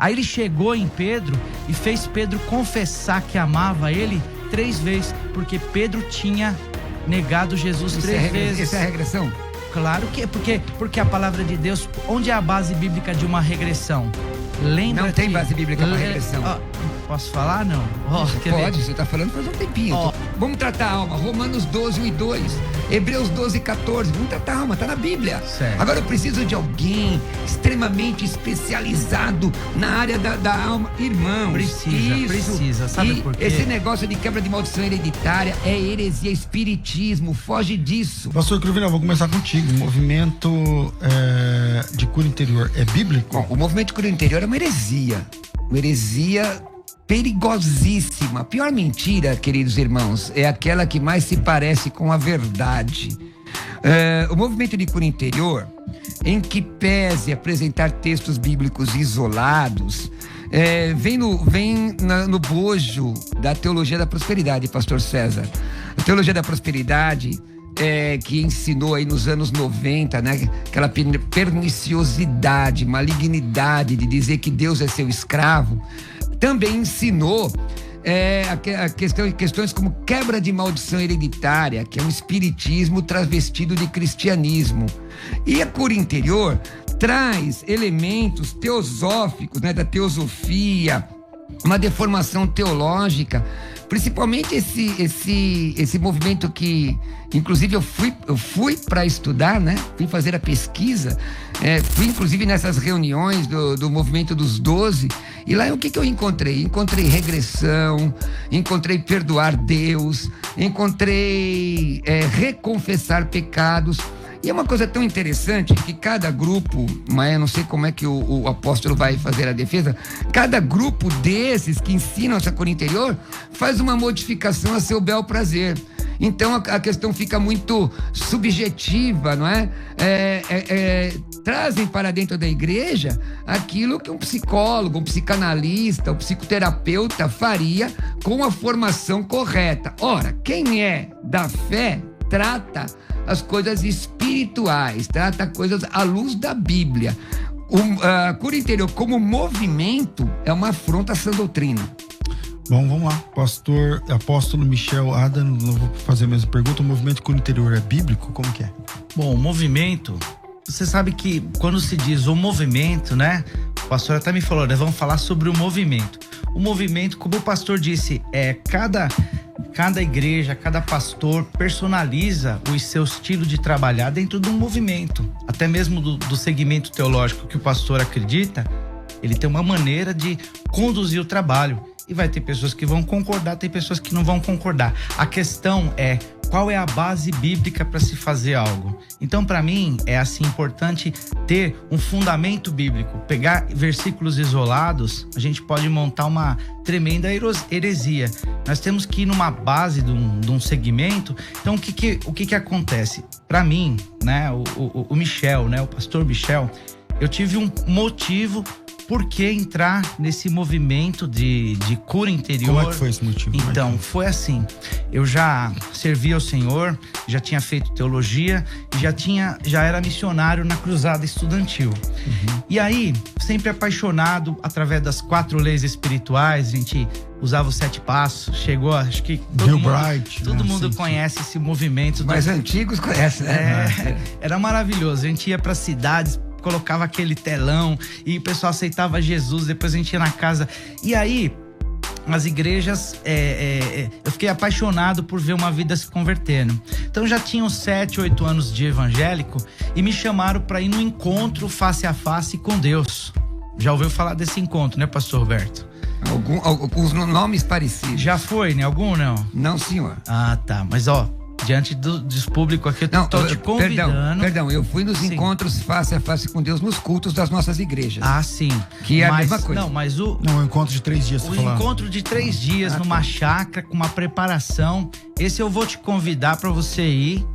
Aí ele chegou em Pedro e fez Pedro confessar que amava ele 3 vezes, porque Pedro tinha negado Jesus 3 vezes. Isso é regressão? Claro que é, porque a palavra de Deus, onde é a base bíblica de uma regressão? Lembra não tem base bíblica para regressão. Posso falar? Não. Pode, você está falando faz um tempinho. Vamos tratar a alma. Romanos 12, 1 e 2. Hebreus 12, 14. Vamos tratar a alma, está na Bíblia. Certo. Agora eu preciso de alguém extremamente especializado na área da alma. Irmãos, precisa. Sabe por quê? Esse negócio de quebra de maldição hereditária é heresia, espiritismo. Foge disso. Pastor Cruvinel, vou começar contigo. O movimento de cura interior é bíblico? Bom, o movimento de cura interior é uma heresia. Uma heresia perigosíssima. A pior mentira, queridos irmãos, é aquela que mais se parece com a verdade. O movimento de cura interior, em que pese apresentar textos bíblicos isolados, vem no bojo da teologia da prosperidade, pastor César. A teologia da prosperidade que ensinou aí nos anos 90, né? Aquela perniciosidade, malignidade de dizer que Deus é seu escravo, também ensinou questões como quebra de maldição hereditária, que é um espiritismo travestido de cristianismo. E a cura interior traz elementos teosóficos, né, da teosofia, uma deformação teológica, principalmente esse movimento que, inclusive, eu fui para estudar, né? Fui fazer a pesquisa, fui inclusive nessas reuniões do movimento dos 12, e lá o que eu encontrei? Encontrei regressão, encontrei perdoar Deus, encontrei reconfessar pecados. E é uma coisa tão interessante que cada grupo, mas eu não sei como é que o apóstolo vai fazer a defesa, cada grupo desses que ensinam essa cura interior faz uma modificação a seu bel prazer. Então a questão fica muito subjetiva, não é? Trazem para dentro da igreja aquilo que um psicólogo, um psicanalista, um psicoterapeuta faria com a formação correta. Ora, quem é da fé trata as coisas espirituais, trata coisas à luz da Bíblia. A cura interior como movimento é uma afronta à sã doutrina. Bom, vamos lá. Apóstolo Michel Adam, vou fazer a mesma pergunta. O movimento cura interior é bíblico? Como que é? Bom, o movimento, você sabe que quando se diz o movimento, né? O pastor até me falou, vamos falar sobre o movimento. O movimento, como o pastor disse, cada igreja, cada pastor personaliza o seu estilo de trabalhar dentro de um movimento. Até mesmo do segmento teológico que o pastor acredita, ele tem uma maneira de conduzir o trabalho. E vai ter pessoas que vão concordar, tem pessoas que não vão concordar. A questão é, qual é a base bíblica para se fazer algo? Então, para mim, é assim importante ter um fundamento bíblico. Pegar versículos isolados, a gente pode montar uma tremenda heresia. Nós temos que ir numa base de um segmento. Então, o que acontece? Para mim, né, o Michel, né, o pastor Michel, eu tive um motivo por que entrar nesse movimento de cura interior. Como é que foi esse motivo? Então, foi assim, eu já servi ao Senhor, já tinha feito teologia, já era missionário na cruzada estudantil. Uhum. E aí, sempre apaixonado através das 4 leis espirituais, a gente usava os 7 passos, chegou, acho que todo mundo conhece esse movimento. Os mais antigos conhecem, né? Era maravilhoso, a gente ia para cidades, colocava aquele telão e o pessoal aceitava Jesus, depois a gente ia na casa. E aí, as igrejas, eu fiquei apaixonado por ver uma vida se convertendo. Então já tinha uns 7, 8 anos de evangélico e me chamaram para ir no encontro face a face com Deus. Já ouviu falar desse encontro, né, pastor Roberto? Alguns nomes parecidos. Já foi, né? Algum não? Não, senhor. Ah, tá. Mas diante dos públicos aqui, eu tô te convidando. Perdão, eu fui nos encontros face a face com Deus nos cultos das nossas igrejas. Ah, sim. Que é a mesma coisa. Não, o encontro de 3 dias. O encontro de 3 dias numa chácara, com uma preparação. Esse eu vou te convidar para você ir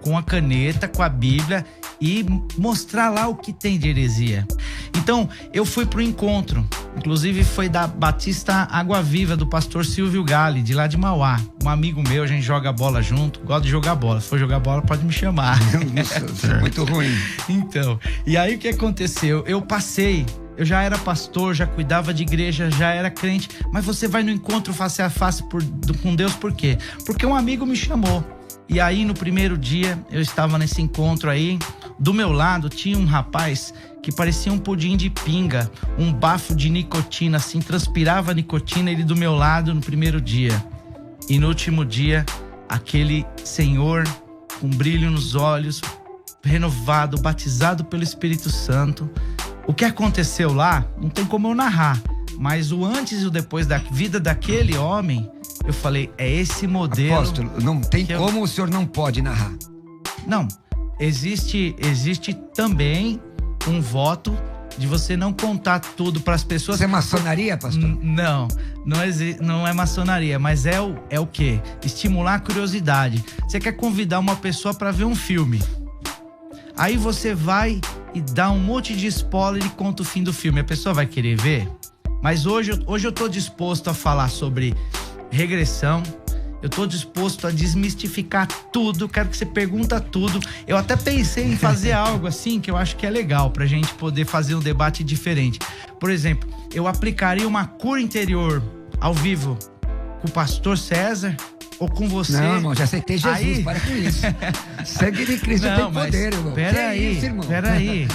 com a caneta, com a Bíblia e mostrar lá o que tem de heresia. Então, eu fui pro encontro. Inclusive, foi da Batista Água Viva, do pastor Silvio Galli, de lá de Mauá. Um amigo meu, a gente joga bola junto, gosta de jogar bola. Se for jogar bola, pode me chamar. Isso é muito ruim. Então, e aí o que aconteceu? Eu passei Eu já era pastor, já cuidava de igreja, já era crente. Mas você vai no encontro face a face com Deus por quê? Porque um amigo me chamou. E aí no primeiro dia eu estava nesse encontro aí. Do meu lado tinha um rapaz que parecia um pudim de pinga. Um bafo de nicotina, assim, transpirava nicotina. Ele do meu lado no primeiro dia. E no último dia, aquele senhor com brilho nos olhos, renovado, batizado pelo Espírito Santo. O que aconteceu lá, não tem como eu narrar, mas o antes e o depois da vida daquele homem, eu falei, é esse modelo... Apóstolo, não tem como o senhor não pode narrar. Não, existe também um voto de você não contar tudo para as pessoas. Isso é maçonaria, pastor? Não é maçonaria, mas é o quê? Estimular a curiosidade. Você quer convidar uma pessoa para ver um filme. Aí você vai e dá um monte de spoiler e conta o fim do filme. A pessoa vai querer ver? Mas hoje eu tô disposto a falar sobre regressão. Eu tô disposto a desmistificar tudo. Quero que você pergunta tudo. Eu até pensei em fazer algo assim que eu acho que é legal pra gente poder fazer um debate diferente. Por exemplo, eu aplicaria uma cura interior ao vivo com o pastor César ou com você. Não, irmão, já aceitei Jesus, aí... para com isso. Sangue de Cristo tem poder, irmão. Peraí.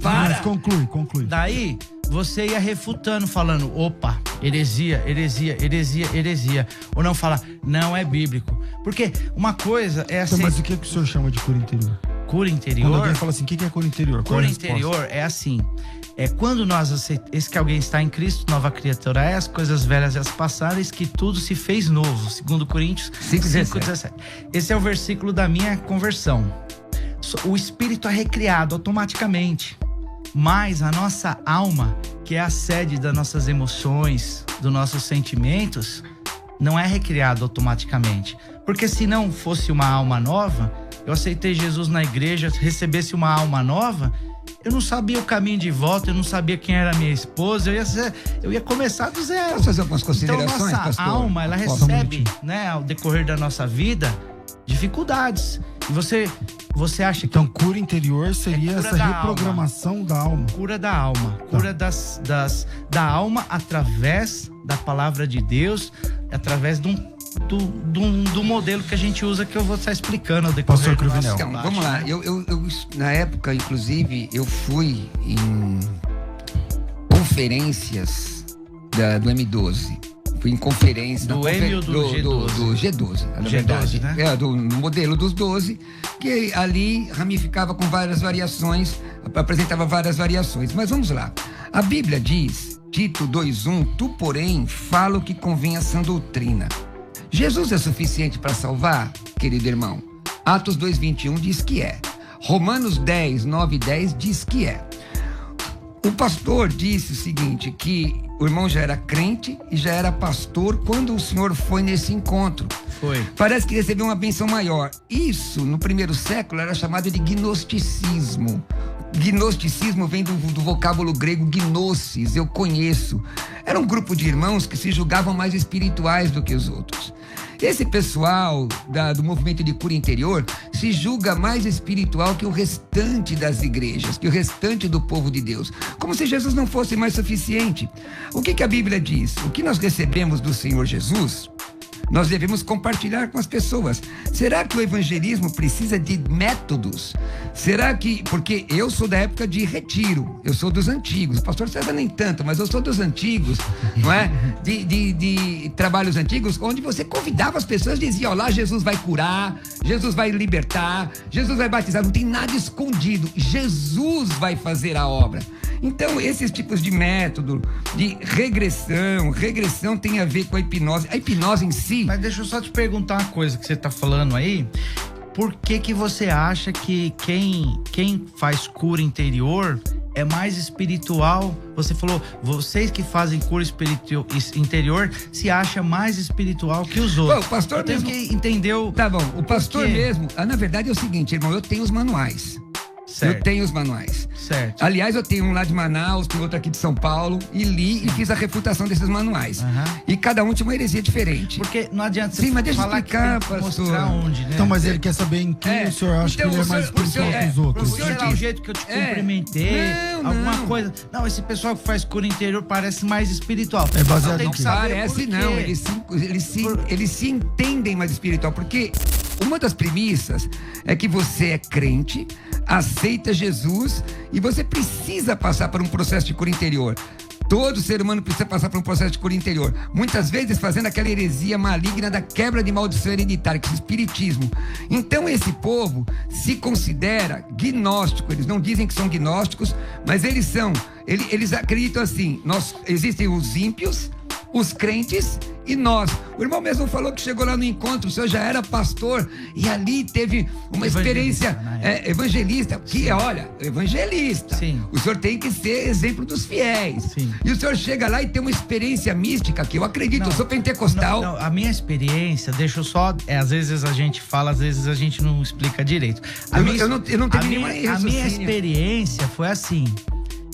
Para. Mas conclui. Daí, você ia refutando, falando, opa, heresia. Ou não fala, não é bíblico. Porque uma coisa é assim... Então, mas o que o senhor chama de cura interior? Cura interior? Quando alguém fala assim, o que é cura interior? Cura interior é assim... É quando nós aceitamos, esse que alguém está em Cristo, nova criatura é, as coisas velhas já se passaram, eis que tudo se fez novo. 2 Coríntios 5:17. Esse é o versículo da minha conversão. O espírito é recriado automaticamente, mas a nossa alma, que é a sede das nossas emoções, dos nossos sentimentos, não é recriado automaticamente. Porque se não fosse uma alma nova, eu aceitei Jesus na igreja, recebesse uma alma nova... Eu não sabia o caminho de volta, eu não sabia quem era minha esposa, eu ia começar do zero. Posso fazer algumas considerações, então, nossa pastor? alma, ela recebe, né, ao decorrer da nossa vida, dificuldades. E você acha que... Então, cura interior seria essa reprogramação da alma. Cura da alma. Cura da alma através da palavra de Deus, através do modelo que a gente usa, que eu vou estar explicando ao decorrer do nosso Então, vamos lá. Eu, na época, inclusive, eu fui em conferências do M12. Fui em conferência... Do M ou do G12? Do G12, na verdade. Né? Do modelo dos 12, que ali ramificava com várias variações, apresentava várias variações. Mas vamos lá. A Bíblia diz, Tito 2:1, tu, porém, fala o que convém a sã doutrina. Jesus é suficiente para salvar, querido irmão? Atos 2:21 diz que é. Romanos 10:9-10 diz que é. O pastor disse o seguinte, que o irmão já era crente e já era pastor quando o senhor foi nesse encontro. Foi. Parece que recebeu uma bênção maior. Isso, no primeiro século, era chamado de gnosticismo. Gnosticismo vem do vocábulo grego gnosis, eu conheço. Era um grupo de irmãos que se julgavam mais espirituais do que os outros. Esse pessoal do movimento de cura interior se julga mais espiritual que o restante das igrejas, que o restante do povo de Deus. Como se Jesus não fosse mais suficiente. O que a Bíblia diz? O que nós recebemos do Senhor Jesus, nós devemos compartilhar com as pessoas. Será que o evangelismo precisa de métodos? Será que... Porque eu sou da época de retiro, eu sou dos antigos. O pastor César nem tanto, mas eu sou dos antigos, não é? De trabalhos antigos, onde você convidava as pessoas, dizia, ó, lá Jesus vai curar, Jesus vai libertar, Jesus vai batizar, não tem nada escondido. Jesus vai fazer a obra. Então, esses tipos de método, de regressão tem a ver com a hipnose. A hipnose em si... Mas deixa eu só te perguntar uma coisa que você tá falando aí. Por que você acha que quem faz cura interior é mais espiritual? Você falou, vocês que fazem cura interior se acha mais espiritual que os outros. Bom, o pastor mesmo... que entendeu... Tá bom, o pastor mesmo... na verdade é o seguinte, irmão, eu tenho os manuais. Certo. Eu tenho os manuais. Certo. Aliás, eu tenho um lá de Manaus, tem outro aqui de São Paulo, e li e fiz a refutação desses manuais. E cada um tinha uma heresia diferente. Porque não adianta Sim, mas deixa eu falar explicar, que tem que pastor. mostrar onde, né? Então, mas ele quer saber em quem o senhor acha Então, que ele é o mais senhor- o espiritual senhor- que os outros. o senhor Sei lá, o jeito que eu te cumprimentei, Não, alguma não. coisa. Não, esse pessoal que faz cura interior parece mais espiritual. É baseado Tem em que quê? saber Parece por quê. não, eles se entendem mais espiritual, porque uma das premissas é que você é crente, aceita Jesus e você precisa passar por um processo de cura interior. Todo ser humano precisa passar por um processo de cura interior. Muitas vezes fazendo aquela heresia maligna da quebra de maldição hereditária, que é o espiritismo. Então esse povo se considera gnóstico. Eles não dizem que são gnósticos, mas eles são. Eles acreditam assim, existem os ímpios, os crentes e nós. O irmão mesmo falou que chegou lá no encontro, o senhor já era pastor e ali teve uma experiência evangelista, que olha, evangelista. Sim. O senhor tem que ser exemplo dos fiéis. Sim. E o senhor chega lá e tem uma experiência mística que eu acredito, eu sou pentecostal. Não, a minha experiência, deixa eu só. Às vezes a gente fala, às vezes a gente não explica direito. Eu não tenho nenhuma A minha raciocínio. experiência foi assim.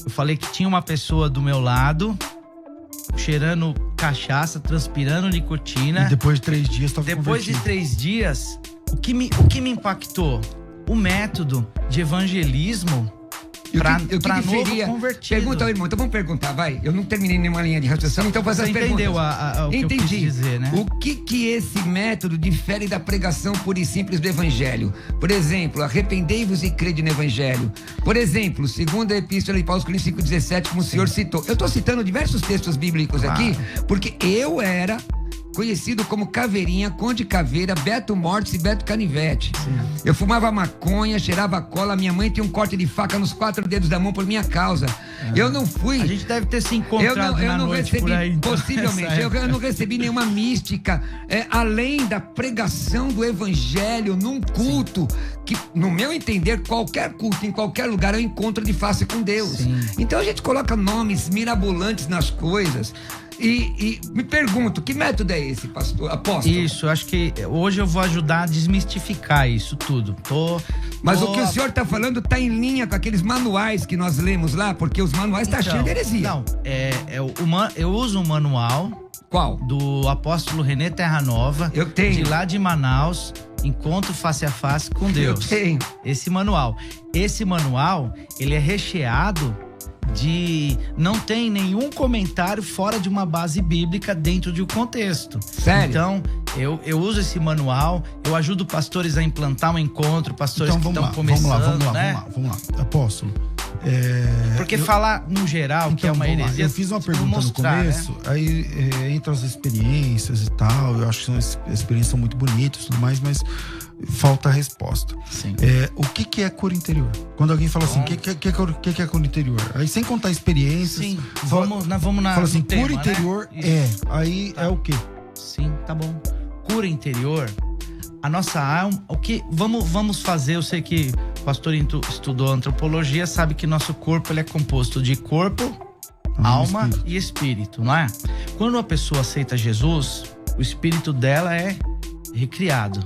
Eu falei que tinha uma pessoa do meu lado, cheirando cachaça, transpirando nicotina. E depois de 3 dias estava Depois de convertido. 3 dias, o que me impactou? O método de evangelismo E para o que novo diferia? convertido. Pergunta ao irmão, então vamos perguntar, vai. Eu não terminei nenhuma linha de raciocínio, então faz Você as perguntas. entendeu o que eu quis dizer, né? O que esse método difere da pregação pura e simples do evangelho? Por exemplo, arrependei-vos e crede no evangelho. Por exemplo, segunda epístola de Paulo aos Coríntios 5,17, como o senhor citou. Eu estou citando diversos textos bíblicos aqui, porque eu era conhecido como Caveirinha, Conde Caveira, Beto Mortis e Beto Canivete. Eu fumava maconha, cheirava cola, minha mãe tinha um corte de faca nos 4 dedos da mão por minha causa. Eu não fui... A gente deve ter se encontrado Eu na não noite recebi, por aí. Então, possivelmente, nessa eu época. não recebi nenhuma mística, além da pregação do evangelho num culto, que, no meu entender, qualquer culto, em qualquer lugar, é um encontro de face com Deus. Sim. Então a gente coloca nomes mirabolantes nas coisas. E me pergunto, que método é esse, pastor, apóstolo? Isso, acho que hoje eu vou ajudar a desmistificar isso tudo. Mas o que o senhor está falando está em linha com aqueles manuais que nós lemos lá, porque os manuais estão cheios de heresia. Não, eu uso um manual Qual? do apóstolo René Terra Nova. Eu tenho. De lá de Manaus, Encontro Face a Face com Deus. Eu tenho. Esse manual, ele é recheado de... Não tem nenhum comentário fora de uma base bíblica dentro de um contexto. Sério? Então, eu uso esse manual, eu ajudo pastores a implantar um encontro, pastores Então que vamos estão começando, vamos lá. Apóstolo. Porque falar no geral que é uma vamos lá. heresia... Eu fiz uma você precisa pergunta mostrar, no começo, né? aí entre as experiências e tal, eu acho que as experiências são muito bonitas e tudo mais, mas falta a resposta. Sim. O que é cura interior? Quando alguém fala assim, o que é cura interior? Aí sem contar experiências, Sim, fala, vamos na fala assim, no tema, cura interior né? aí é o quê? Sim, tá bom. Cura interior, a nossa alma, o que vamos fazer, eu sei que o pastor estudou antropologia, sabe que nosso corpo ele é composto de corpo, alma e espírito, não é? Quando uma pessoa aceita Jesus, o espírito dela é recriado.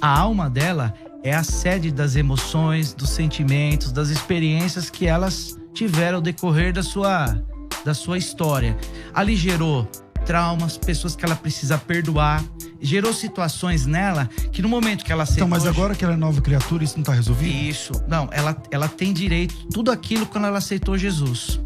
A alma dela é a sede das emoções, dos sentimentos, das experiências que elas tiveram ao decorrer da sua história. Ali gerou traumas, pessoas que ela precisa perdoar, gerou situações nela que no momento que ela aceitou... Então, mas agora que ela é nova criatura, isso não tá resolvido? Isso, não, ela tem direito, tudo aquilo quando ela aceitou Jesus.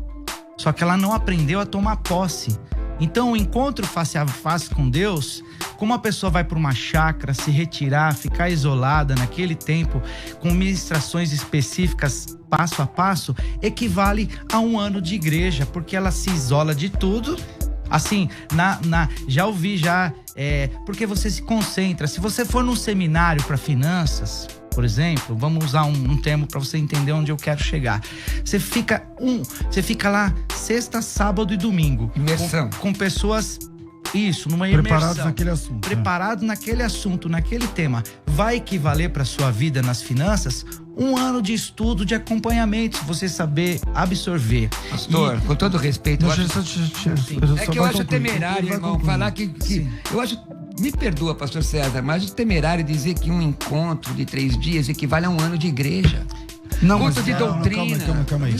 Só que ela não aprendeu a tomar posse. Então, o encontro face a face com Deus, como a pessoa vai para uma chácara, se retirar, ficar isolada naquele tempo, com ministrações específicas, passo a passo, equivale a 1 ano de igreja, porque ela se isola de tudo. Assim, já ouvi, porque você se concentra. Se você for num seminário para finanças, por exemplo, vamos usar um termo para você entender onde eu quero chegar. Você fica lá sexta, sábado e domingo. Imersão. Com pessoas, numa imersão. Preparados naquele assunto. Preparado naquele assunto, naquele tema. Vai equivaler para sua vida nas finanças 1 ano de estudo, de acompanhamento, se você saber absorver. Pastor, com todo respeito, é que eu acho temerário, irmão, falar que eu acho... Me perdoa, pastor César, mas o temerário dizer que um encontro de 3 dias equivale a 1 ano de igreja. Não, culto mas de doutrina. Calma aí.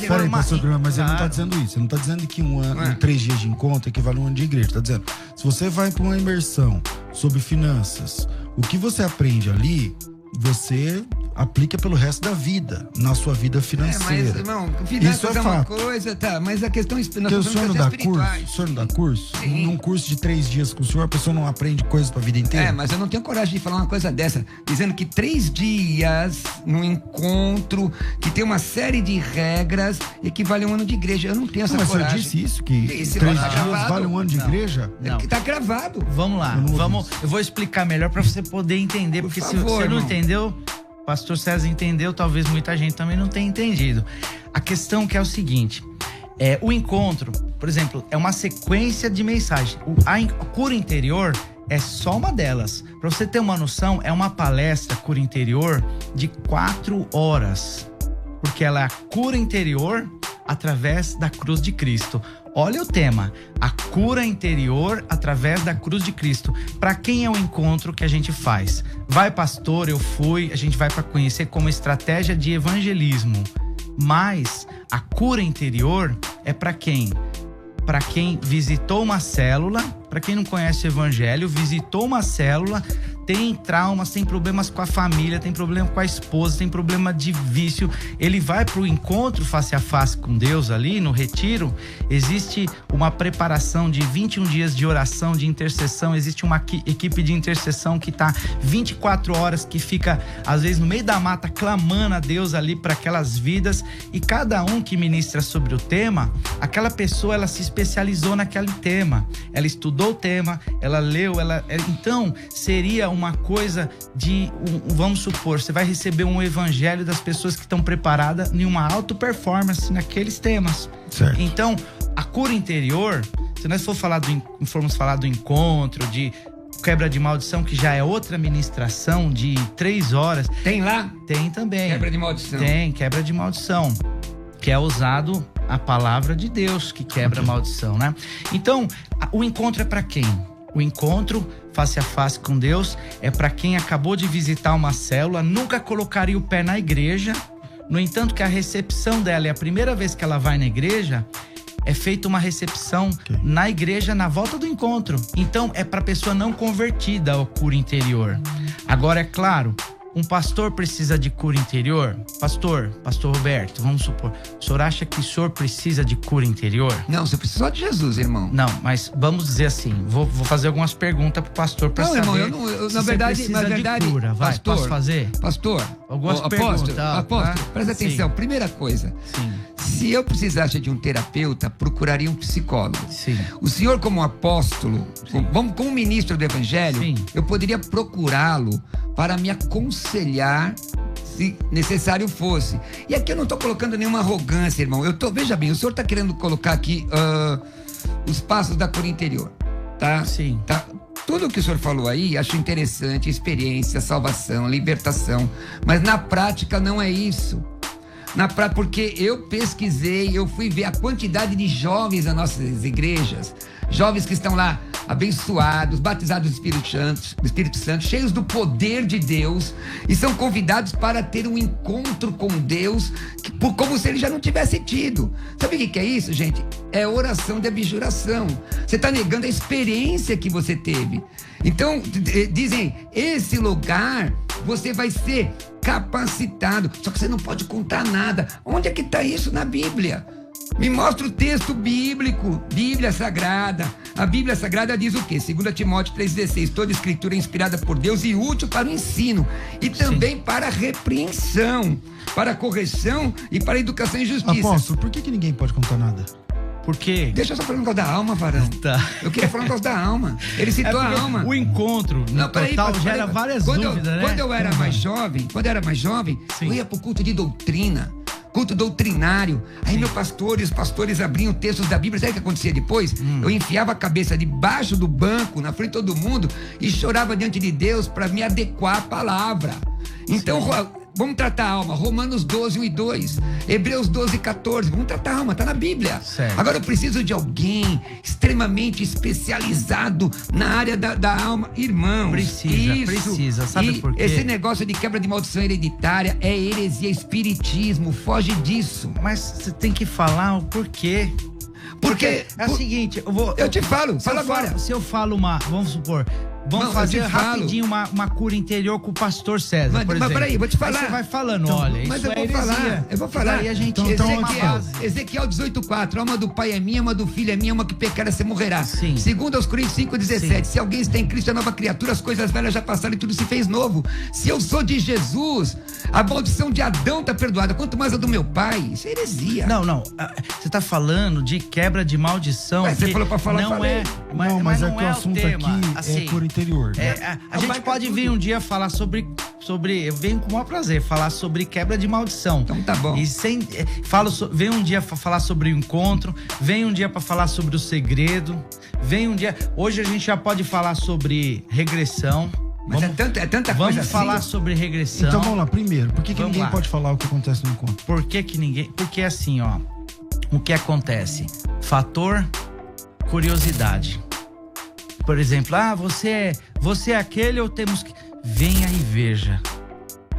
Peraí, pastor Grama, mas ele não tá dizendo isso. Ele não tá dizendo que um ano, 3 dias de encontro equivale a um ano de igreja. Tá dizendo, se você vai para uma imersão sobre finanças, o que você aprende ali, você aplica pelo resto da vida, na sua vida financeira. Mas, irmão, finanças isso é uma fato. coisa, tá, mas a questão... Porque o senhor não dá curso? O senhor não dá curso? Sim. Num curso de 3 dias com o senhor, a pessoa não aprende coisas pra vida inteira? Mas eu não tenho coragem de falar uma coisa dessa, dizendo que 3 dias no encontro, que tem uma série de regras, equivale a um ano de igreja. Eu não tenho essa Mas coragem. o senhor disse isso? Que Disse, 3 tá dias gravado. vale um ano de igreja? É que tá gravado. Vamos lá, eu vou explicar melhor para você poder entender, porque se você não entendeu, pastor César entendeu, talvez muita gente também não tenha entendido. A questão que é o seguinte, o encontro, por exemplo, é uma sequência de mensagens. A cura interior é só uma delas. Para você ter uma noção, é uma palestra cura interior de 4 horas, porque ela é a cura interior através da cruz de Cristo. Olha o tema, a cura interior através da cruz de Cristo. Para quem é o encontro que a gente faz? Vai, pastor, eu fui, a gente vai para conhecer como estratégia de evangelismo. Mas a cura interior é para quem? Para quem visitou uma célula, para quem não conhece o evangelho, visitou uma célula, tem traumas, tem problemas com a família, tem problema com a esposa, tem problema de vício. Ele vai para o encontro face a face com Deus ali no retiro. Existe uma preparação de 21 dias de oração, de intercessão. Existe uma equipe de intercessão que está 24 horas, que fica às vezes no meio da mata clamando a Deus ali para aquelas vidas. E cada um que ministra sobre o tema, aquela pessoa ela se especializou naquele tema. Ela estudou o tema, ela leu, então seria uma coisa de, vamos supor, você vai receber um evangelho das pessoas que estão preparadas em uma alta performance naqueles temas. Certo. Então, a cura interior, se nós formos falar do encontro, de quebra de maldição, que já é outra ministração de 3 horas. Tem lá? Tem também. Quebra de maldição. Tem, quebra de maldição, que é usado a palavra de Deus que quebra a maldição, né? Então, o encontro é para quem? O encontro face a face com Deus é para quem acabou de visitar uma célula, nunca colocaria o pé na igreja. No entanto, que a recepção dela é a primeira vez que ela vai na igreja, é feita uma recepção na igreja na volta do encontro. Então, é para pessoa não convertida ao cura interior. Agora, é claro, um pastor precisa de cura interior? Pastor Roberto, vamos supor, o senhor acha que o senhor precisa de cura interior? Não, você precisa só de Jesus, irmão. Não, mas vamos dizer assim, vou fazer algumas perguntas pro pastor para saber. Não, irmão, na verdade, de cura. Vai, pastor, posso fazer? Pastor, apóstolo, presta atenção. Primeira coisa, Sim. Se eu precisasse de um terapeuta, procuraria um psicólogo. Sim. O senhor, como apóstolo, como ministro do evangelho, Sim. eu poderia procurá-lo para me aconselhar, se necessário fosse. E aqui eu não estou colocando nenhuma arrogância, irmão. Veja bem, o senhor está querendo colocar aqui os passos da cura interior, tá? Sim. Tá? Tudo o que o senhor falou aí, acho interessante, experiência, salvação, libertação. Mas na prática não é isso. Porque eu pesquisei, eu fui ver a quantidade de jovens nas nossas igrejas, jovens que estão lá abençoados, batizados do Espírito Santo, cheios do poder de Deus, e são convidados para ter um encontro com Deus, como se ele já não tivesse tido. Sabe o que é isso, gente? É oração de abjuração. Você está negando a experiência que você teve. Então, dizem, esse lugar você vai ser capacitado, só que você não pode contar nada. Onde é que está isso na Bíblia? Me mostra o texto bíblico, Bíblia Sagrada. A Bíblia Sagrada diz o quê? 2 Timóteo 3,16. Toda escritura é inspirada por Deus e útil para o ensino, e também para a repreensão, para a correção e para a educação em justiça. Apóstolo, por que ninguém pode contar nada? Por quê? Deixa eu só falar um negócio da alma, varão. Tá. Eu queria falar um negócio da alma. Ele citou a alma. O encontro total gera várias dúvidas, né? Quando eu era mais jovem, Sim. eu ia pro culto de doutrina, culto doutrinário. Aí os pastores abriam textos da Bíblia. Sabe o que acontecia depois? Eu enfiava a cabeça debaixo do banco, na frente de todo mundo, e chorava diante de Deus para me adequar à palavra. Então, Vamos tratar a alma. Romanos 12, 1 e 2. Hebreus 12, 14. Vamos tratar a alma, tá na Bíblia. Certo. Agora eu preciso de alguém extremamente especializado na área da alma. Irmãos, Precisa. Sabe por quê? Esse negócio de quebra de maldição hereditária é heresia, espiritismo. Foge disso. Mas você tem que falar o porquê. Porque é o seguinte, eu te falo, fala agora. Se eu falo vamos supor, vamos fazer rapidinho uma cura interior com o pastor César, por exemplo. Mas peraí, vou te falar. Aí você vai falando, então, olha, mas isso eu vou falar. Eu vou falar. Aí a gente Ezequiel 18:4, a alma do pai é minha, a alma do filho é minha, alma que pecar você morrerá. Sim. Segundo aos Coríntios 5:17, se alguém está em Cristo é nova criatura, as coisas velhas já passaram e tudo se fez novo. Se eu sou de Jesus, a maldição de Adão está perdoada, quanto mais a do meu pai. Isso é heresia. Não, você está falando de quebra de maldição. Mas você falou para falar, não falei. Mas é que o assunto aqui assim, é cura interior. A gente pode vir um dia falar sobre. Eu venho com o maior prazer falar sobre quebra de maldição. Então tá bom. E vem um dia para falar sobre o encontro, vem um dia para falar sobre o segredo, vem um dia. Hoje a gente já pode falar sobre regressão. Mas é tanta coisa. Vamos falar sobre regressão. Então vamos lá, primeiro, por que ninguém pode falar o que acontece no encontro? Porque assim, ó, o que acontece? Fator curiosidade. Por exemplo, você é aquele ou temos que... Venha e veja.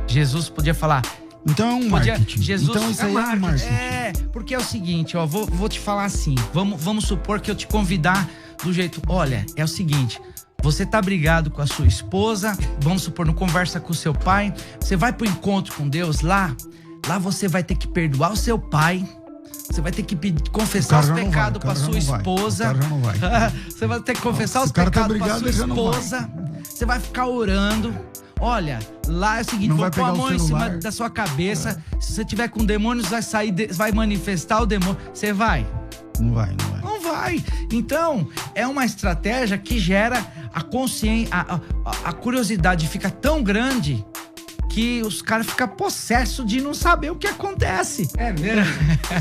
Jesus podia falar... Então é um marketing. Então isso aí é um marketing. Porque é o seguinte, ó, vou te falar assim. Vamos supor que eu te convidar do jeito... Olha, é o seguinte... Você tá brigado com a sua esposa, vamos supor, não conversa com o seu pai, você vai pro encontro com Deus lá você vai ter que perdoar o seu pai, você vai ter que confessar os pecados pra sua esposa. O cara já não vai. Você vai ter que confessar os pecados pra sua esposa. Você vai ficar orando. Olha, lá é o seguinte, vou pôr a mão em cima da sua cabeça. Se você tiver com demônios, vai manifestar o demônio. Você vai? Não vai. Não vai. Então, é uma estratégia que gera a consciência, a curiosidade fica tão grande que os caras ficam possessos de não saber o que acontece. É mesmo?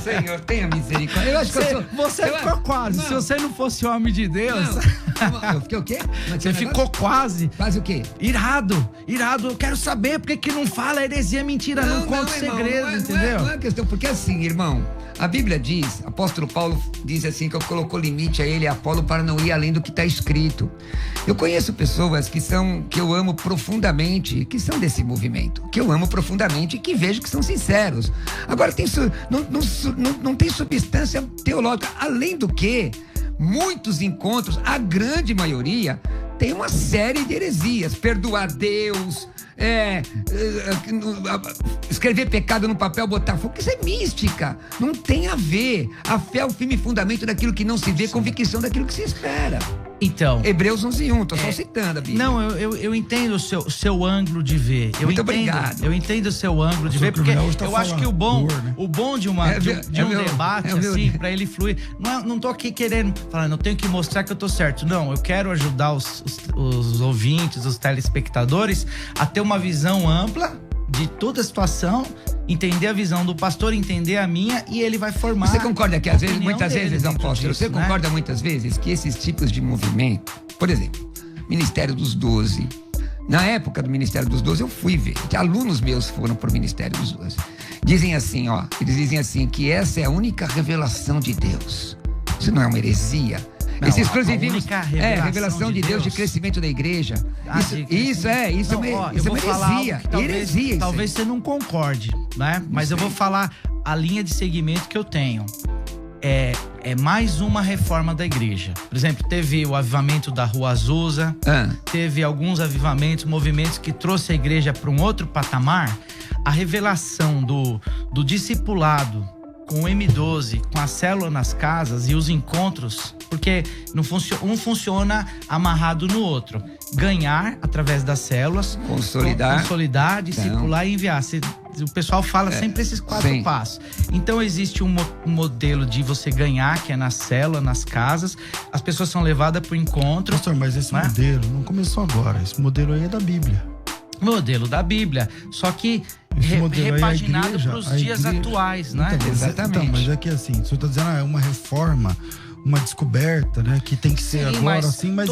Senhor, tenha misericórdia. Eu acho que você ficou quase. Não. Se você não fosse homem de Deus... Não. Eu fiquei o quê? Você ficou quase. Quase o quê? Irado. Eu quero saber por que não fala heresia, mentira, não conta segredo, entendeu? Não é questão, porque assim, irmão, a Bíblia diz, apóstolo Paulo diz assim, que eu colocou limite a ele e a Apolo para não ir além do que está escrito. Eu conheço pessoas que eu amo profundamente, que são desse movimento, que eu amo profundamente e que vejo que são sinceros. Agora, não tem substância teológica. Além do que, muitos encontros, a grande maioria, tem uma série de heresias. Perdoar Deus... escrever pecado no papel, botar fogo, isso é mística, não tem a ver. A fé é o firme fundamento daquilo que não se vê, convicção daquilo que se espera. Então, Hebreus 11:1, tô só citando a Bíblia. Não, eu entendo o seu ângulo de ver. Obrigado. Eu entendo o seu ângulo de ver, porque eu acho que o bom de um debate assim, pra ele fluir, não tô aqui falando, eu tenho que mostrar que eu tô certo. Não, eu quero ajudar os ouvintes, os telespectadores a ter uma visão ampla de toda a situação, entender a visão do pastor, entender a minha, e ele vai formar. Você concorda que muitas vezes, apóstolo, você concorda muitas vezes que esses tipos de movimento, por exemplo, Ministério dos 12, na época do Ministério dos 12 eu fui ver, que alunos meus foram pro Ministério dos 12. Eles dizem assim, que essa é a única revelação de Deus. Isso não é uma heresia? Esse exclusivismo revelação de Deus, de crescimento da igreja. Isso é uma heresia. Talvez você não concorde, né? Mas eu vou falar a linha de segmento que eu tenho. É mais uma reforma da igreja. Por exemplo, teve o avivamento da Rua Azusa, teve alguns movimentos que trouxe a igreja para um outro patamar. A revelação do discipulado com o M12, com a célula nas casas e os encontros, porque um funciona amarrado no outro. Ganhar através das células, consolidar, discipular e enviar. O pessoal fala sempre esses 4 passos. Então existe um modelo de você ganhar, que é na célula, nas casas. As pessoas são levadas para o encontro. Pastor, mas esse modelo não começou agora. Esse modelo aí é da Bíblia. Modelo da Bíblia. Só que repaginado para os dias atuais, né? Então, exatamente. Então, mas é que assim, se eu tô dizendo, é uma reforma, uma descoberta, né? Que tem que ser agora assim, mas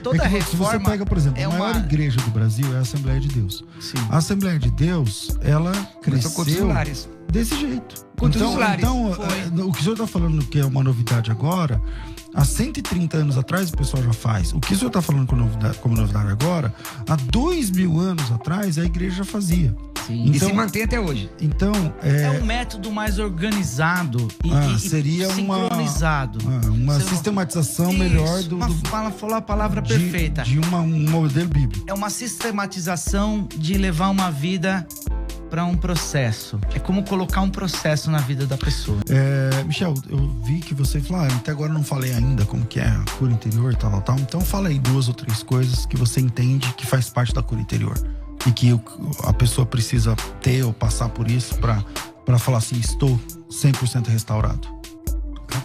toda reforma, se você pega, por exemplo, a maior igreja do Brasil é a Assembleia de Deus. Sim. A Assembleia de Deus, ela cresceu desse jeito. Então, o que o senhor está falando que é uma novidade agora, há 130 anos atrás o pessoal já faz. O que o senhor está falando como novidade agora, há 2000 anos atrás a igreja já fazia. Sim. Então, e se mantém até hoje. Então, é um método mais organizado e seria sincronizado. Uma sistematização melhor falou a palavra perfeita. De um modelo bíblico. É uma sistematização de levar uma vida para um processo. É como colocar um processo na vida da pessoa. Michel, eu vi que você falou, até agora eu não falei ainda como que é a cura interior, tal. Então fala aí 2 ou 3 coisas que você entende que faz parte da cura interior. E que a pessoa precisa ter ou passar por isso para falar assim, estou 100% restaurado.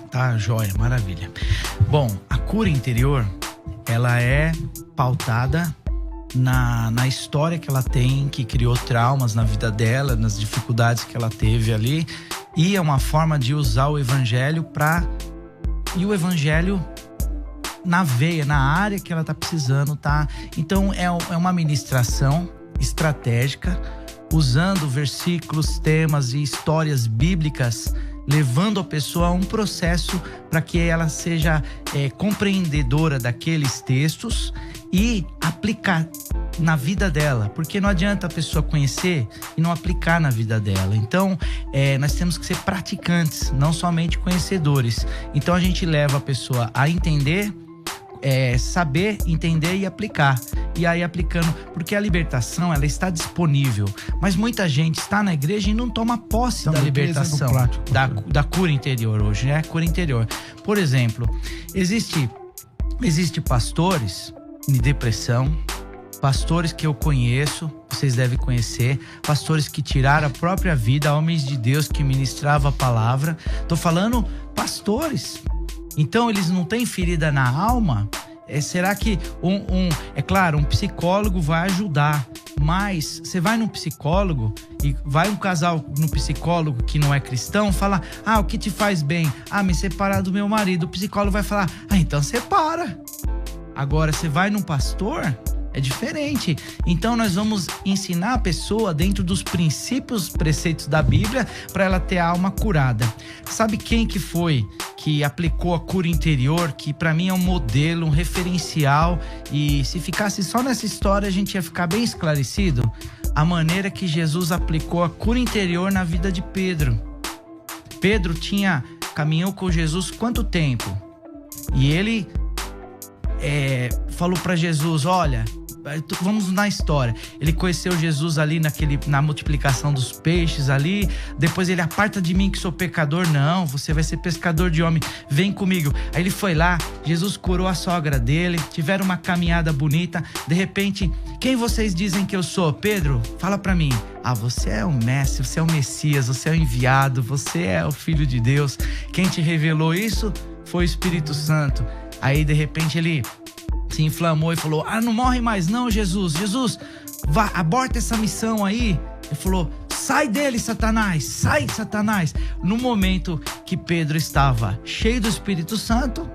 Tá, joia, maravilha. Bom, a cura interior, ela é pautada na história que ela tem, que criou traumas na vida dela, nas dificuldades que ela teve ali. E é uma forma de usar o evangelho e o evangelho na veia, na área que ela tá precisando, tá? Então é uma ministração estratégica, usando versículos, temas e histórias bíblicas, levando a pessoa a um processo para que ela seja compreendedora daqueles textos e aplicar na vida dela, porque não adianta a pessoa conhecer e não aplicar na vida dela. Então, nós temos que ser praticantes, não somente conhecedores. Então a gente leva a pessoa a entender, saber, entender e aplicar. E aí aplicando, porque a libertação, ela está disponível, mas muita gente está na igreja e não toma posse da libertação, da cura interior hoje, né? Cura interior. Por exemplo, existe pastores de depressão, pastores que eu conheço, vocês devem conhecer, pastores que tiraram a própria vida, homens de Deus que ministravam a palavra. Tô falando pastores. Então eles não têm ferida na alma? Será que é claro, um psicólogo vai ajudar, mas você vai num psicólogo e vai um casal no psicólogo que não é cristão, fala, o que te faz bem? Me separar do meu marido. O psicólogo vai falar, então separa. Agora, você vai num pastor, é diferente. Então nós vamos ensinar a pessoa dentro dos princípios, preceitos da Bíblia, para ela ter a alma curada. Sabe quem que foi que aplicou a cura interior, que para mim é um modelo, um referencial, e se ficasse só nessa história a gente ia ficar bem esclarecido? A maneira que Jesus aplicou a cura interior na vida de Pedro. Pedro caminhou com Jesus quanto tempo? E ele falou para Jesus, olha, vamos na história. Ele conheceu Jesus ali na multiplicação dos peixes ali. Depois ele, aparta de mim que sou pecador. Não, você vai ser pescador de homem, vem comigo. Aí ele foi lá, Jesus curou a sogra dele, tiveram uma caminhada bonita. De repente, quem vocês dizem que eu sou? Pedro, fala pra mim. Você é o mestre, você é o Messias, você é o enviado, você é o Filho de Deus. Quem te revelou isso foi o Espírito Santo. Aí de repente ele se inflamou e falou, não morre mais não, Jesus. Jesus, vá, aborta essa missão aí. Ele falou, sai dele, Satanás, sai, Satanás. No momento que Pedro estava cheio do Espírito Santo,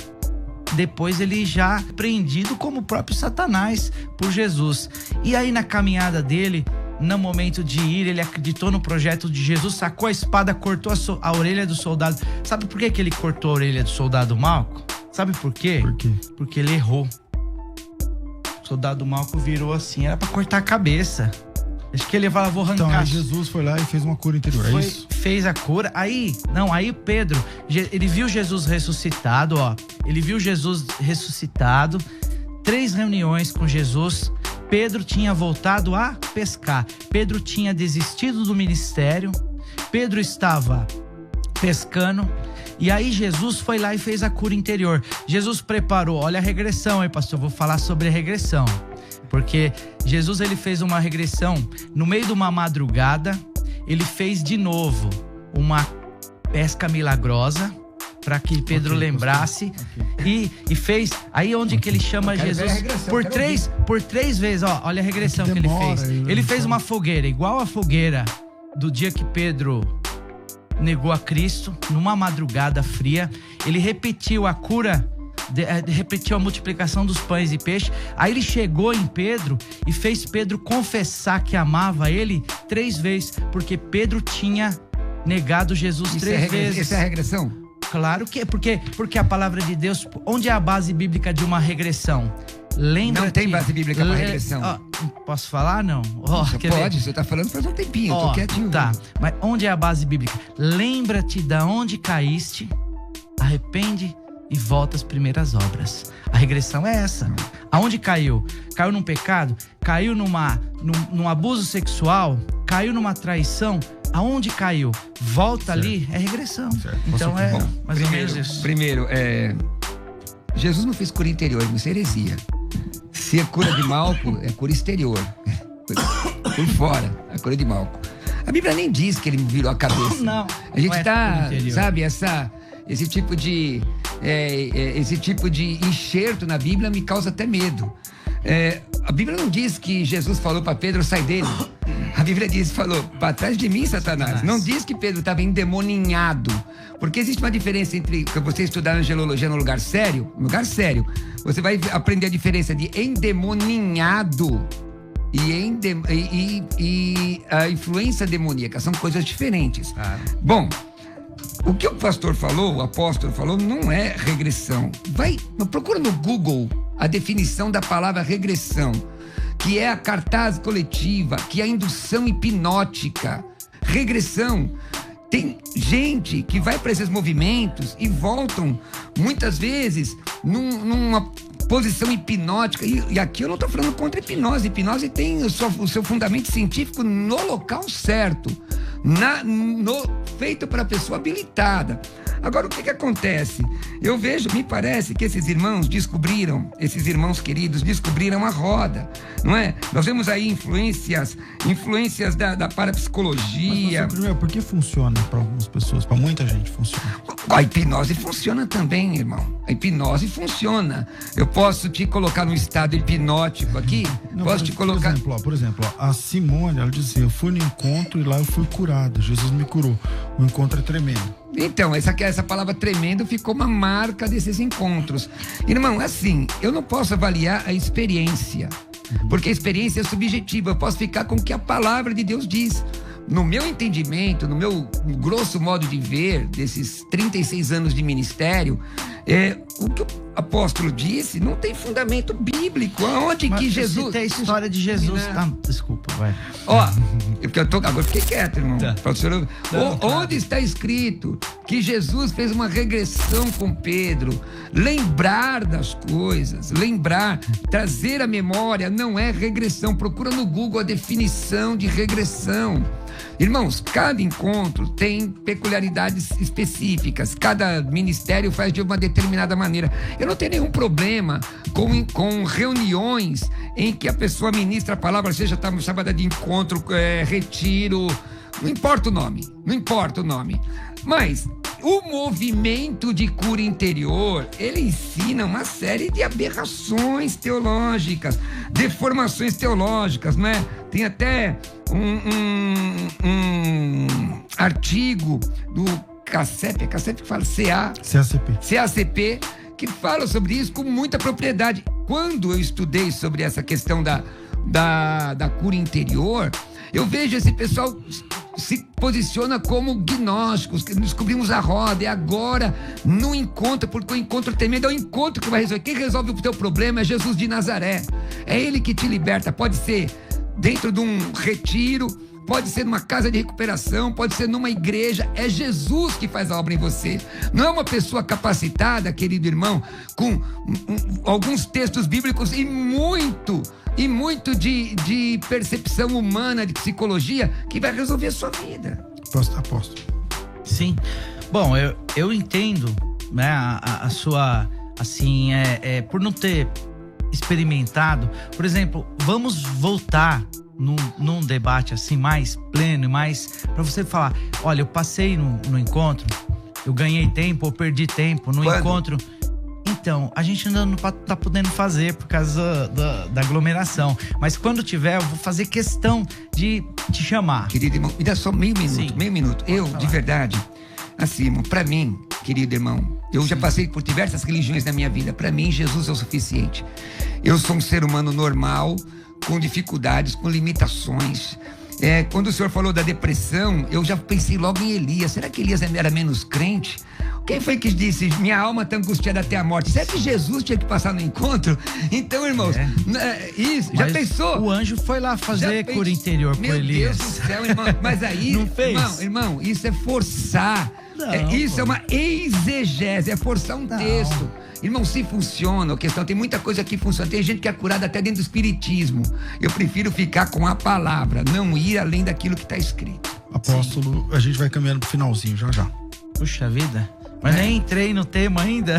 depois ele já prendido como o próprio Satanás por Jesus. E aí na caminhada dele, no momento de ir, ele acreditou no projeto de Jesus, sacou a espada, cortou a orelha do soldado. Sabe por que ele cortou a orelha do soldado Malco? Sabe por quê? Por quê? Porque ele errou. O soldado Malco virou assim, era pra cortar a cabeça. Acho que ele falava, vou arrancar. Então, aí Jesus foi lá e fez uma cura interior, é isso? Fez a cura. Aí Pedro, ele viu Jesus ressuscitado, Ele viu Jesus ressuscitado. 3 reuniões com Jesus. Pedro tinha voltado a pescar. Pedro tinha desistido do ministério. Pedro estava pescando. E aí Jesus foi lá e fez a cura interior. Jesus preparou, olha a regressão aí, pastor, vou falar sobre a regressão. Porque Jesus, ele fez uma regressão no meio de uma madrugada. Ele fez de novo uma pesca milagrosa para que Pedro lembrasse. E fez, aí onde que ele chama Jesus por três vezes, olha a regressão que ele fez. Ele fez uma fogueira, igual a fogueira do dia que Pedro negou a Cristo numa madrugada fria. Ele repetiu a cura, repetiu a multiplicação dos pães e peixes. Aí ele chegou em Pedro e fez Pedro confessar que amava ele 3 vezes, porque Pedro tinha negado Jesus 3 vezes. Isso é regressão? Claro que é, porque a palavra de Deus, onde é a base bíblica de uma regressão? Não tem base bíblica para regressão. Posso falar, não? Pode, você tá falando faz um tempinho, tô quietinho. Tá, mas onde é a base bíblica? Lembra-te de onde caíste, arrepende e volta às primeiras obras. A regressão é essa. Aonde caiu? Caiu num pecado? Caiu num abuso sexual? Caiu numa traição? Aonde caiu? Volta ali, é regressão. Certo. Então mais ou menos isso. Primeiro, Jesus não fez cura interior, isso é heresia. Se é cura de Malco, é cura exterior. Por fora, é cura de Malco. A Bíblia nem diz que ele virou a cabeça. Não. A gente sabe, esse tipo de enxerto na Bíblia me causa até medo. A Bíblia não diz que Jesus falou para Pedro, sai dele. A Bíblia falou, para trás de mim, Satanás. Não diz que Pedro estava endemoninhado. Porque existe uma diferença entre você estudar angelologia no lugar sério, você vai aprender a diferença de endemoninhado e a influência demoníaca. São coisas diferentes. Bom, o que o pastor falou, o apóstolo falou, não é regressão. Procura no Google a definição da palavra regressão, que é a cartaz coletiva, que é a indução hipnótica. Regressão. Tem gente que vai para esses movimentos e voltam, muitas vezes, numa posição hipnótica. E aqui eu não estou falando contra a hipnose. Hipnose tem o seu fundamento científico no local certo, feito para a pessoa habilitada. Agora, o que acontece? Me parece que esses irmãos queridos descobriram a roda, não é? Nós vemos aí influências da parapsicologia. Mas, primeiro, por que funciona para algumas pessoas? Para muita gente funciona. A hipnose funciona também, irmão. A hipnose funciona. Eu posso te colocar num estado hipnótico aqui? Por exemplo, a Simone, ela dizia, eu fui no encontro e lá eu fui curada. Jesus me curou. O encontro é tremendo. Então, essa palavra tremendo ficou uma marca desses encontros. Irmão, assim, eu não posso avaliar a experiência, porque a experiência é subjetiva. Eu posso ficar com o que a palavra de Deus diz. No meu entendimento, no meu grosso modo de ver, desses 36 anos de ministério, o que o apóstolo disse não tem fundamento bíblico. Aonde que Jesus... Você tem a história de Jesus... desculpa, vai. Agora fiquei quieto, irmão. Tá. Onde está escrito que Jesus fez uma regressão com Pedro? Lembrar das coisas, trazer a memória não é regressão. Procura no Google a definição de regressão. Irmãos, cada encontro tem peculiaridades específicas. Cada ministério faz de uma determinada maneira. Eu não tenho nenhum problema com reuniões em que a pessoa ministra a palavra, seja chamada de encontro, retiro, não importa o nome. Mas o movimento de cura interior, ele ensina uma série de aberrações teológicas, deformações teológicas, né? Tem até um artigo do CACEP que fala CACP, que fala sobre isso com muita propriedade. Quando eu estudei sobre essa questão da cura interior, eu vejo esse pessoal se posiciona como gnósticos, que descobrimos a roda, e agora no encontro, porque o encontro tremendo é o encontro que vai resolver. Quem resolve o teu problema é Jesus de Nazaré. É Ele que te liberta. Pode ser dentro de um retiro, pode ser numa casa de recuperação, pode ser numa igreja. É Jesus que faz a obra em você. Não é uma pessoa capacitada, querido irmão, com alguns textos bíblicos e muito de percepção humana, de psicologia, que vai resolver a sua vida. Aposto. Sim. Bom, eu entendo, né, a sua, assim, por não ter experimentado. Por exemplo, vamos voltar num debate assim mais pleno e mais para você falar, olha, eu passei no encontro, eu ganhei tempo, eu perdi tempo no encontro. Em Então, a gente ainda não tá podendo fazer por causa da aglomeração. Mas quando tiver, eu vou fazer questão de te chamar. Querido irmão, me dá só meio minuto. Sim. Meio minuto. Eu, de verdade, assim, irmão, pra mim, querido irmão, eu já passei por diversas religiões na minha vida. Pra mim, Jesus é o suficiente. Eu sou um ser humano normal, com dificuldades, com limitações. Quando o senhor falou da depressão, eu já pensei logo em Elias. Será que Elias era menos crente? Quem foi que disse, minha alma está angustiada até a morte? Será que Jesus tinha que passar no encontro? Então, irmãos, isso, já pensou? O anjo foi lá fazer cura interior por Elias. Meu Deus do céu, irmão. Mas aí, não fez? Irmão, isso é forçar. Não, isso é uma exegese, é forçar um texto. Irmão, se funciona, a questão, tem muita coisa que funciona. Tem gente que é curada até dentro do espiritismo. Eu prefiro ficar com a palavra, não ir além daquilo que está escrito. Apóstolo, a gente vai caminhando pro finalzinho já. Puxa vida. Mas nem entrei no tema ainda.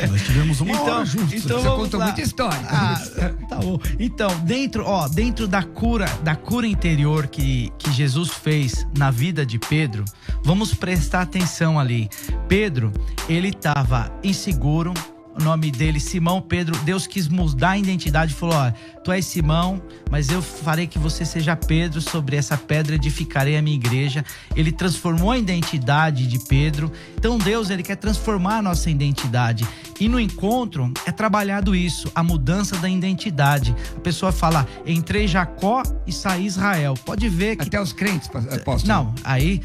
Nós tivemos uma hora juntos. Então você contou muita história. Tá bom. Então, dentro da cura interior que Jesus fez na vida de Pedro, vamos prestar atenção ali. Pedro, ele estava inseguro. O nome dele, Simão Pedro. Deus quis mudar a identidade e falou: ó, tu és Simão, mas eu farei que você seja Pedro, sobre essa pedra edificarei a minha igreja. Ele transformou a identidade de Pedro. Então Deus, ele quer transformar a nossa identidade. E no encontro é trabalhado isso, a mudança da identidade. A pessoa fala, entrei Jacó e saí Israel. Pode ver que... Até os crentes, apóstolo. Não, aí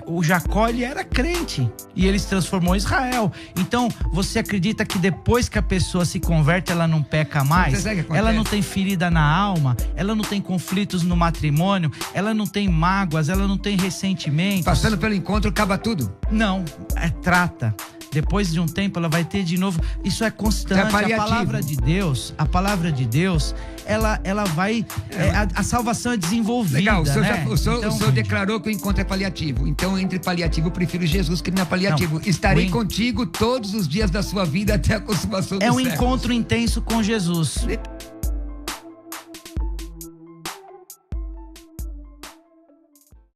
o Jacó, ele era crente e ele se transformou em Israel. Então, você acredita que depois que a pessoa se converte, ela não peca mais? Ela não tem ferida na alma, ela não tem conflitos no matrimônio, ela não tem mágoas, ela não tem ressentimentos. Passando pelo encontro, acaba tudo? Não, trata. Depois de um tempo ela vai ter de novo. Isso é constante. A palavra de Deus, ela vai... a salvação é desenvolvida. Legal, né? O senhor declarou que o encontro é paliativo. Então, entre paliativo, eu prefiro Jesus, que não é paliativo. Não, estarei contigo todos os dias da sua vida até a consumação do século. É um encontro intenso com Jesus.